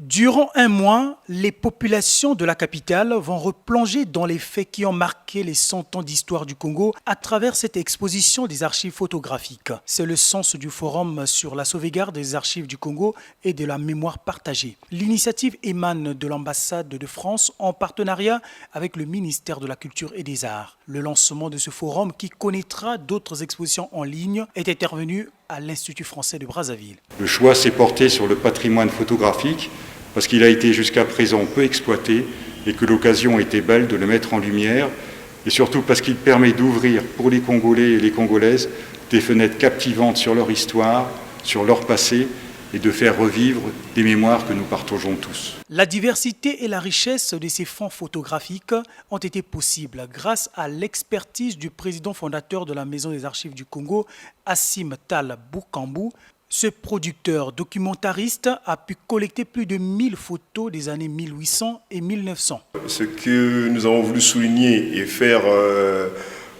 Durant un mois, les populations de la capitale vont replonger dans les faits qui ont marqué les 100 ans d'histoire du Congo à travers cette exposition des archives photographiques. C'est le sens du forum sur la sauvegarde des archives du Congo et de la mémoire partagée. L'initiative émane de l'ambassade de France en partenariat avec le ministère de la Culture et des Arts. Le lancement de ce forum, qui connaîtra d'autres expositions en ligne, est intervenu à l'Institut français de Brazzaville. Le choix s'est porté sur le patrimoine photographique parce qu'il a été jusqu'à présent peu exploité et que l'occasion était belle de le mettre en lumière, et surtout parce qu'il permet d'ouvrir pour les Congolais et les Congolaises des fenêtres captivantes sur leur histoire, sur leur passé, et de faire revivre des mémoires que nous partageons tous. La diversité et la richesse de ces fonds photographiques ont été possibles grâce à l'expertise du président fondateur de la Maison des Archives du Congo, Assim Tal Boukambu. Ce producteur documentariste a pu collecter plus de 1000 photos des années 1800 et 1900. Ce que nous avons voulu souligner et faire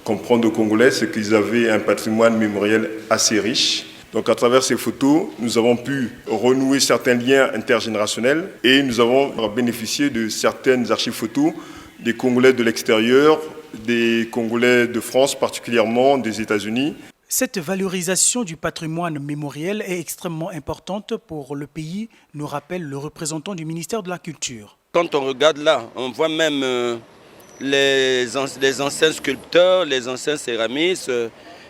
comprendre aux Congolais, c'est qu'ils avaient un patrimoine mémoriel assez riche. Donc à travers ces photos, nous avons pu renouer certains liens intergénérationnels et nous avons bénéficié de certaines archives photos des Congolais de l'extérieur, des Congolais de France particulièrement, des États-Unis. Cette valorisation du patrimoine mémoriel est extrêmement importante pour le pays, nous rappelle le représentant du ministère de la Culture. Quand on regarde là, on voit même les anciens sculpteurs, les anciens céramistes,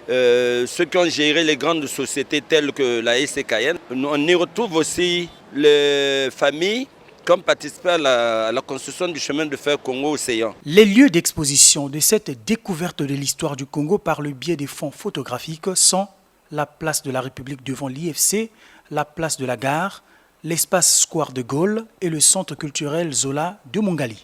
ceux qui ont géré les grandes sociétés telles que la SCKN. On y retrouve aussi les familles qui ont participé à la construction du chemin de fer Congo-Océan. Les lieux d'exposition de cette découverte de l'histoire du Congo par le biais des fonds photographiques sont la place de la République devant l'IFC, la place de la Gare, l'espace Square de Gaulle et le centre culturel Zola de Mongali.